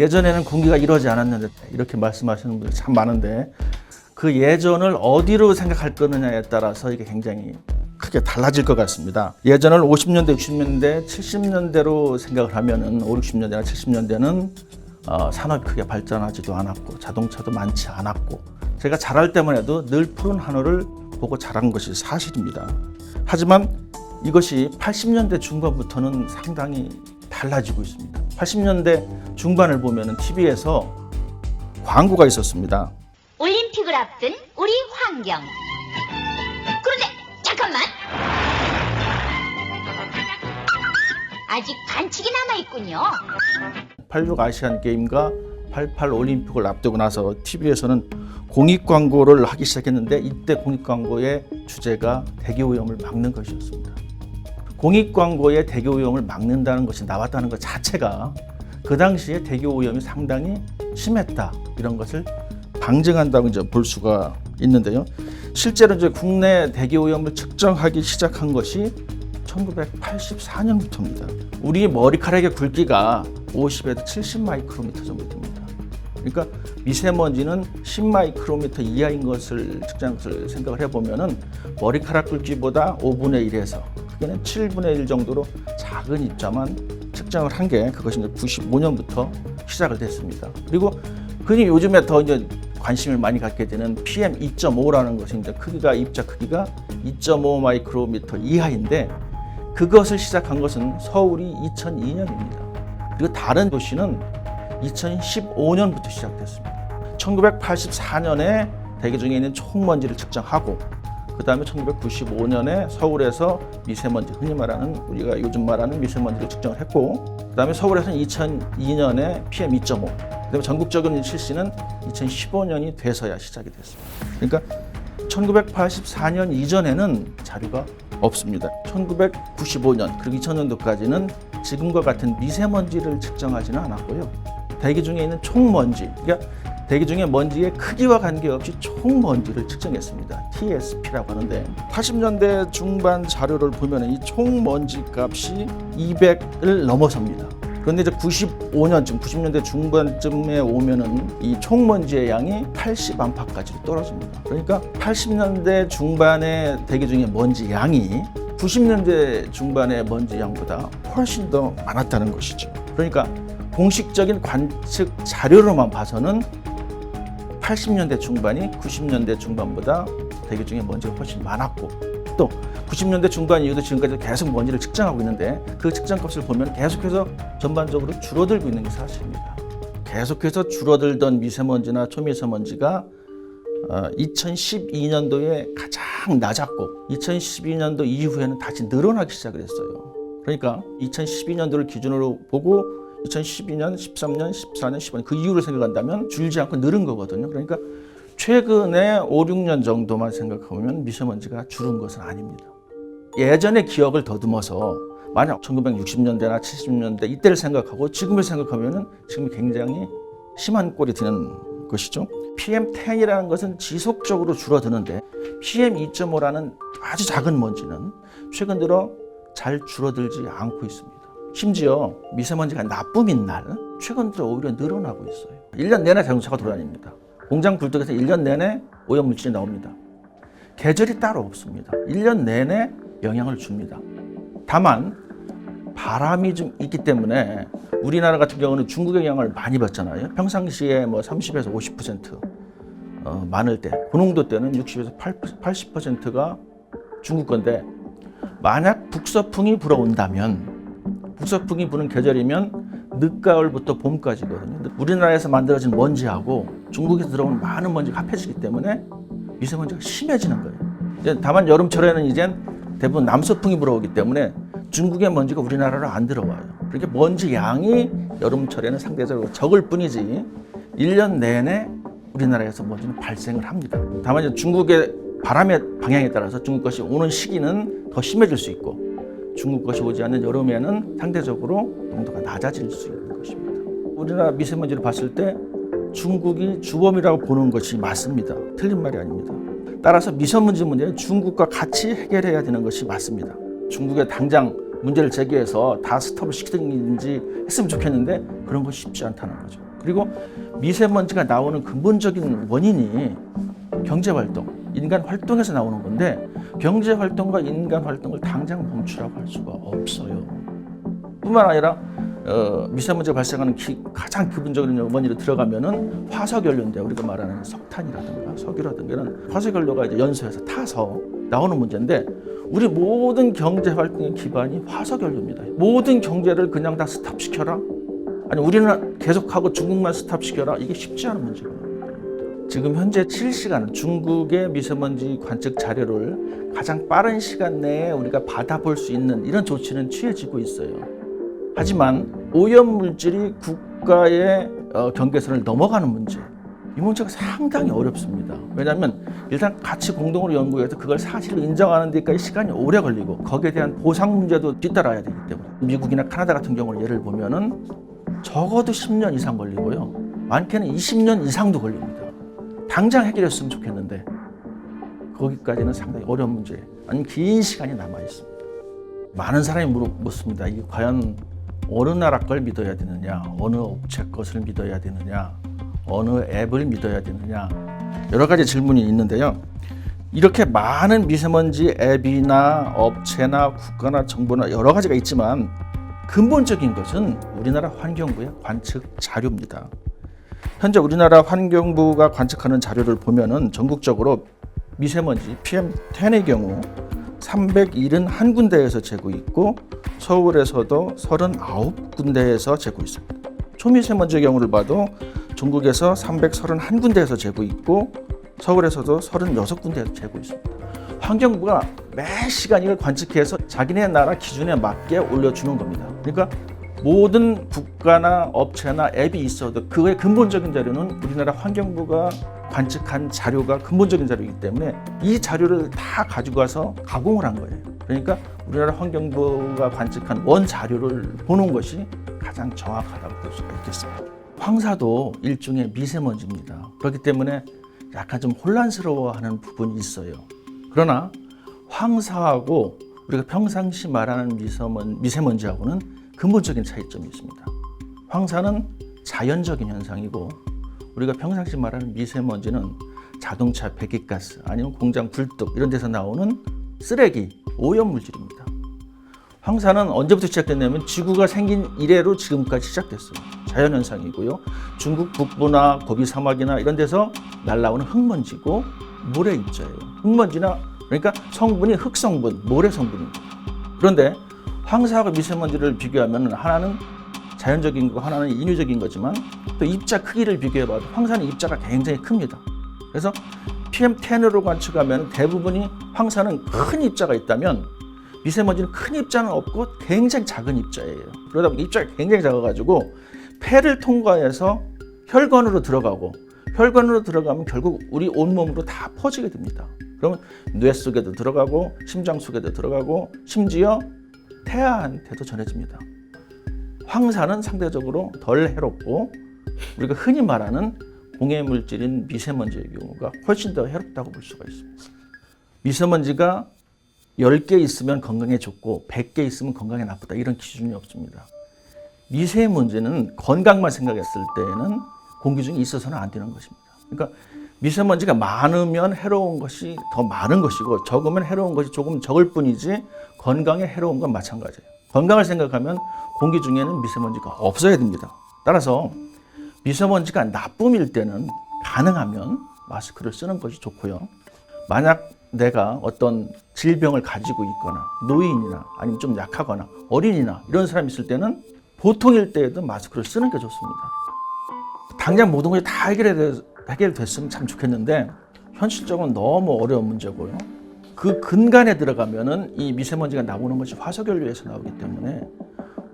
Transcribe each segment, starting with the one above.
예전에는 공기가 이러지 않았는데 이렇게 말씀하시는 분들이 참 많은데 그 예전을 어디로 생각할 거느냐에 따라서 이게 굉장히 크게 달라질 것 같습니다. 예전을 50년대, 60년대, 70년대로 생각을 하면은 5, 60년대나 70년대는 산업이 크게 발전하지도 않았고 자동차도 많지 않았고 제가 자랄 때만 해도 늘 푸른 하늘을 보고 자란 것이 사실입니다. 하지만 이것이 80년대 중반부터는 상당히 달라지고 있습니다. 80년대 중반을 보면은 TV에서 광고가 있었습니다. 올림픽을 앞둔 우리 환경. 그런데 잠깐만. 아직 반칙이 남아있군요. 86 아시안 게임과 88 올림픽을 앞두고 나서 TV에서는 공익 광고를 하기 시작했는데 이때 공익 광고의 주제가 대기오염을 막는 것이었습니다. 공익 광고에 대기오염을 막는다는 것이 나왔다는 것 자체가 그 당시에 대기오염이 상당히 심했다 이런 것을 방증한다고 이제 볼 수가 있는데요. 실제로 이제 국내 대기오염을 측정하기 시작한 것이 1984년부터입니다. 우리 머리카락의 굵기가 50에서 70 마이크로미터 정도 됩니다. 그러니까 미세먼지는 10 마이크로미터 이하인 것을 측정한 것을 생각을 해보면은 머리카락 굵기보다 5분의 1에서 크게는 7분의 1 정도로 작은 입자만 측정을 한 게 그것이 이제 95년부터 시작을 됐습니다. 그리고 흔히 요즘에 더 이제 관심을 많이 갖게 되는 PM 2.5라는 것이 이제 크기가 입자 크기가 2.5 마이크로미터 이하인데 그것을 시작한 것은 서울이 2002년입니다. 그리고 다른 도시는 2015년부터 시작됐습니다. 1984년에 대기 중에 있는 총먼지를 측정하고 그 다음에 1995년에 서울에서 미세먼지, 흔히 말하는 우리가 요즘 말하는 미세먼지를 측정을 했고 그 다음에 서울에서는 2002년에 PM 2.5 그 다음에 전국적인 실시는 2015년이 돼서야 시작이 됐습니다. 그러니까 1984년 이전에는 자료가 없습니다. 1995년 그리고 2000년도까지는 지금과 같은 미세먼지를 측정하지는 않았고요. 대기 중에 있는 총먼지, 그러니까 대기 중에 먼지의 크기와 관계없이 총먼지를 측정했습니다. TSP라고 하는데 80년대 중반 자료를 보면 이 총먼지 값이 200을 넘어섭니다. 그런데 이제 95년쯤, 90년대 중반쯤에 오면은 이 총먼지의 양이 80 안팎까지로 떨어집니다. 그러니까 80년대 중반의 대기 중에 먼지 양이 90년대 중반의 먼지 양보다 훨씬 더 많았다는 것이죠. 그러니까 공식적인 관측 자료로만 봐서는 80년대 중반이 90년대 중반보다 대기 중에 먼지가 훨씬 많았고 또 90년대 중반 이후도 지금까지 계속 먼지를 측정하고 있는데 그 측정값을 보면 계속해서 전반적으로 줄어들고 있는 게 사실입니다. 계속해서 줄어들던 미세먼지나 초미세먼지가 2012년도에 가장 낮았고 2012년도 이후에는 다시 늘어나기 시작을 했어요. 그러니까 2012년도를 기준으로 보고 2012년, 13년, 14년, 15년 그 이후를 생각한다면 줄지 않고 늘은 거거든요. 그러니까 최근에 5, 6년 정도만 생각하면 미세먼지가 줄은 것은 아닙니다. 예전의 기억을 더듬어서 만약 1960년대나 70년대 이때를 생각하고 지금을 생각하면 지금 굉장히 심한 꼴이 되는 것이죠. PM10이라는 것은 지속적으로 줄어드는데 PM2.5라는 아주 작은 먼지는 최근 들어 잘 줄어들지 않고 있습니다. 심지어 미세먼지가 나쁨인 날 최근 들어 오히려 늘어나고 있어요. 1년 내내 자동차가 돌아다닙니다. 공장 굴뚝에서 1년 내내 오염물질이 나옵니다. 계절이 따로 없습니다. 1년 내내 영향을 줍니다. 다만 바람이 좀 있기 때문에 우리나라 같은 경우는 중국의 영향을 많이 받잖아요. 평상시에 뭐 30에서 50% 많을 때, 고농도 때는 60에서 80%가 중국 건데 만약 북서풍이 불어온다면 북서풍이 부는 계절이면 늦가을부터 봄까지거든요. 우리나라에서 만들어진 먼지하고 중국에서 들어오는 많은 먼지가 합해지기 때문에 미세먼지가 심해지는 거예요. 다만 여름철에는 이제 대부분 남서풍이 불어오기 때문에 중국의 먼지가 우리나라로 안 들어와요. 그렇게 먼지 양이 여름철에는 상대적으로 적을 뿐이지 1년 내내 우리나라에서 먼지는 발생을 합니다. 다만 이제 중국의 바람의 방향에 따라서 중국 것이 오는 시기는 더 심해질 수 있고 중국 것이 오지 않는 여름에는 상대적으로 농도가 낮아질 수 있는 것입니다. 우리나라 미세먼지를 봤을 때 중국이 주범이라고 보는 것이 맞습니다. 틀린 말이 아닙니다. 따라서 미세먼지 문제는 중국과 같이 해결해야 되는 것이 맞습니다. 중국에 당장 문제를 제기해서 다 스톱을 시키든지 했으면 좋겠는데 그런 것이 쉽지 않다는 거죠. 그리고 미세먼지가 나오는 근본적인 원인이 경제활동, 인간 활동에서 나오는 건데 경제활동과 인간 활동을 당장 멈추라고 할 수가 없어요. 뿐만 아니라 미세먼지가 발생하는 가장 기본적인 원인으로 들어가면은 화석연료인데 우리가 말하는 석탄이라든가 석유라든가 이런 화석연료가 이제 연소해서 타서 나오는 문제인데 우리 모든 경제활동의 기반이 화석연료입니다. 모든 경제를 그냥 다 스탑시켜라? 아니 우리는 계속하고 중국만 스탑시켜라? 이게 쉽지 않은 문제거든요. 지금 현재 실시간 중국의 미세먼지 관측 자료를 가장 빠른 시간 내에 우리가 받아볼 수 있는 이런 조치는 취해지고 있어요. 하지만 오염물질이 국가의 경계선을 넘어가는 문제, 이 문제가 상당히 어렵습니다. 왜냐하면 일단 같이 공동으로 연구해서 그걸 사실로 인정하는 데까지 시간이 오래 걸리고 거기에 대한 보상 문제도 뒤따라야 되기 때문에 미국이나 카나다 같은 경우를 예를 보면은 적어도 10년 이상 걸리고요. 많게는 20년 이상도 걸립니다. 당장 해결했으면 좋겠는데 거기까지는 상당히 어려운 문제, 아니면 긴 시간이 남아 있습니다. 많은 사람이 묻습니다. 이게 과연 어느 나라 걸 믿어야 되느냐, 어느 업체 것을 믿어야 되느냐, 어느 앱을 믿어야 되느냐, 여러 가지 질문이 있는데요. 이렇게 많은 미세먼지 앱이나 업체나 국가나 정보나 여러 가지가 있지만 근본적인 것은 우리나라 환경부의 관측 자료입니다. 현재 우리나라 환경부가 관측하는 자료를 보면은 전국적으로 미세먼지 PM10의 경우 371군데에서 재고 있고 서울에서도 39군데에서 재고 있습니다. 초미세먼지의 경우를 봐도 전국에서 331군데에서 재고 있고 서울에서도 36군데에서 재고 있습니다. 환경부가 매 시간 이걸 관측해서 자기네 나라 기준에 맞게 올려주는 겁니다. 그러니까 모든 국가나 업체나 앱이 있어도 그의 근본적인 자료는 우리나라 환경부가 관측한 자료가 근본적인 자료이기 때문에 이 자료를 다 가지고 가서 가공을 한 거예요. 그러니까 우리나라 환경부가 관측한 원 자료를 보는 것이 가장 정확하다고 볼 수가 있겠습니다. 황사도 일종의 미세먼지입니다. 그렇기 때문에 약간 좀 혼란스러워하는 부분이 있어요. 그러나 황사하고 우리가 평상시 말하는 미세먼지하고는 근본적인 차이점이 있습니다. 황사는 자연적인 현상이고 우리가 평상시 말하는 미세먼지는 자동차 배기가스 아니면 공장 불뚝 이런 데서 나오는 쓰레기, 오염물질입니다. 황사는 언제부터 시작됐냐면 지구가 생긴 이래로 지금까지 시작됐어요. 자연현상이고요. 중국 북부나 고비 사막이나 이런 데서 날라오는 흙먼지고 모래 입자예요. 흙먼지나 그러니까 성분이 흙성분, 모래 성분입니다. 그런데 황사하고 미세먼지를 비교하면 하나는 자연적인 거고 하나는 인위적인 거지만 또 입자 크기를 비교해봐도 황사는 입자가 굉장히 큽니다. 그래서 PM10으로 관측하면 대부분이 황사는 큰 입자가 있다면 미세먼지는 큰 입자는 없고 굉장히 작은 입자예요. 그러다 보니 입자가 굉장히 작아가지고 폐를 통과해서 혈관으로 들어가고 혈관으로 들어가면 결국 우리 온몸으로 다 퍼지게 됩니다. 그러면 뇌 속에도 들어가고 심장 속에도 들어가고 심지어 태아한테도 전해집니다. 황사는 상대적으로 덜 해롭고 우리가 흔히 말하는 공해물질인 미세먼지의 경우가 훨씬 더 해롭다고 볼 수가 있습니다. 미세먼지가 10개 있으면 건강에 좋고 100개 있으면 건강에 나쁘다 이런 기준이 없습니다. 미세먼지는 건강만 생각했을 때에는 공기 중에 있어서는 안 되는 것입니다. 그러니까 미세먼지가 많으면 해로운 것이 더 많은 것이고 적으면 해로운 것이 조금 적을 뿐이지 건강에 해로운 건 마찬가지예요. 건강을 생각하면 공기 중에는 미세먼지가 없어야 됩니다. 따라서 미세먼지가 나쁨일 때는 가능하면 마스크를 쓰는 것이 좋고요. 만약 내가 어떤 질병을 가지고 있거나 노인이나 아니면 좀 약하거나 어린이나 이런 사람이 있을 때는 보통일 때에도 마스크를 쓰는 게 좋습니다. 당장 모든 것이 다 해결됐으면 참 좋겠는데 현실적으로 너무 어려운 문제고요. 그 근간에 들어가면은 이 미세먼지가 나오는 것이 화석연료에서 나오기 때문에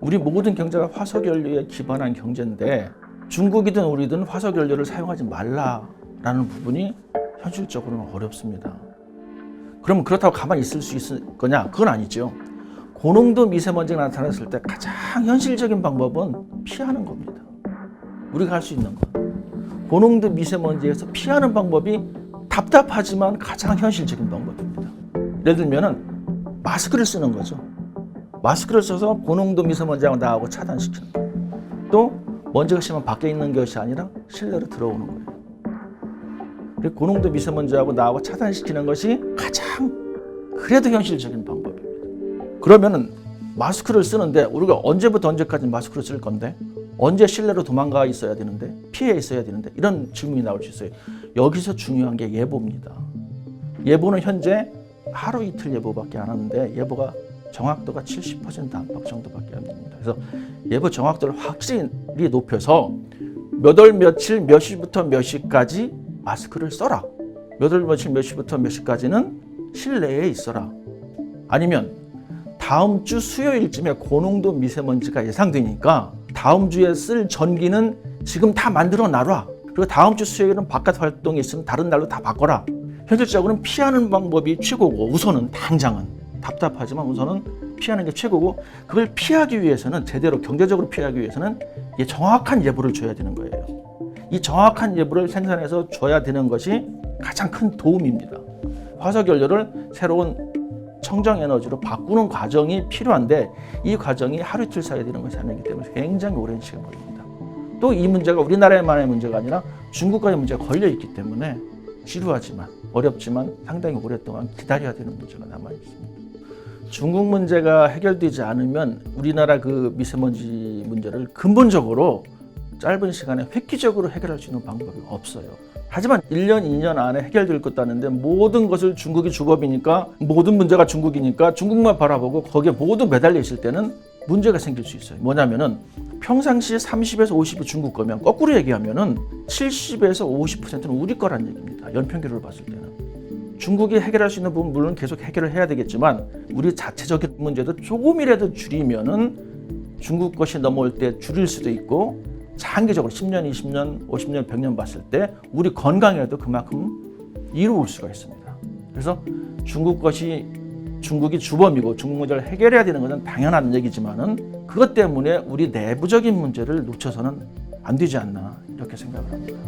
우리 모든 경제가 화석연료에 기반한 경제인데 중국이든 우리든 화석연료를 사용하지 말라라는 부분이 현실적으로는 어렵습니다. 그럼 그렇다고 가만히 있을 수 있을 거냐? 그건 아니죠. 고농도 미세먼지가 나타났을 때 가장 현실적인 방법은 피하는 겁니다. 우리가 할 수 있는 것. 고농도 미세먼지에서 피하는 방법이 답답하지만 가장 현실적인 방법입니다. 예를 들면은 마스크를 쓰는 거죠. 마스크를 써서 고농도 미세먼지하고 나하고 차단시키는 거. 또 먼지가 심하면 밖에 있는 것이 아니라 실내로 들어오는 거예요. 그리고 고농도 미세먼지하고 나하고 차단시키는 것이 가장 그래도 현실적인 방법입니다. 그러면은 마스크를 쓰는데 우리가 언제부터 언제까지 마스크를 쓸 건데, 언제 실내로 도망가 있어야 되는데, 피해 있어야 되는데, 이런 질문이 나올 수 있어요. 여기서 중요한 게 예보입니다. 예보는 현재 하루 이틀 예보밖에 안 하는데 예보가 정확도가 70% 안팎 정도밖에 안 됩니다. 그래서 예보 정확도를 확실히 높여서 몇 월 며칠 몇 시부터 몇 시까지 마스크를 써라. 몇 월 며칠 몇 시부터 몇 시까지는 실내에 있어라. 아니면 다음 주 수요일쯤에 고농도 미세먼지가 예상되니까 다음 주에 쓸 전기는 지금 다 만들어 놔라. 그리고 다음 주 수요일은 바깥 활동이 있으면 다른 날로 다 바꿔라. 현실적으로는 피하는 방법이 최고고, 우선은 당장은 답답하지만 우선은 피하는 게 최고고, 그걸 피하기 위해서는, 제대로 경제적으로 피하기 위해서는 정확한 예보를 줘야 되는 거예요. 이 정확한 예보를 생산해서 줘야 되는 것이 가장 큰 도움입니다. 화석연료를 새로운 청정에너지로 바꾸는 과정이 필요한데 이 과정이 하루 이틀 사이에 되는 것이 아니기 때문에 굉장히 오랜 시간 걸립니다. 또 이 문제가 우리나라만의 문제가 아니라 중국과의 문제가 걸려 있기 때문에 지루하지만 어렵지만 상당히 오랫동안 기다려야 되는 문제가 남아 있습니다. 중국 문제가 해결되지 않으면 우리나라 그 미세먼지 문제를 근본적으로 짧은 시간에 획기적으로 해결할 수 있는 방법이 없어요. 하지만 1년, 2년 안에 해결될 것도 아닌데 모든 것을 중국이 주법이니까, 모든 문제가 중국이니까 중국만 바라보고 거기에 모두 매달려 있을 때는 문제가 생길 수 있어요. 뭐냐면은 평상시에 30에서 50이 중국 거면 거꾸로 얘기하면은 70에서 50%는 우리 거란 얘기입니다. 연평균으로 봤을 때는. 중국이 해결할 수 있는 부분 물론 계속 해결을 해야 되겠지만 우리 자체적인 문제도 조금이라도 줄이면은 중국 것이 넘어올 때 줄일 수도 있고, 장기적으로 10년, 20년, 50년, 100년 봤을 때 우리 건강에도 그만큼 이로울 수가 있습니다. 그래서 중국이 주범이고 중국 문제를 해결해야 되는 것은 당연한 얘기지만은 그것 때문에 우리 내부적인 문제를 놓쳐서는 안 되지 않나, 이렇게 생각을 합니다.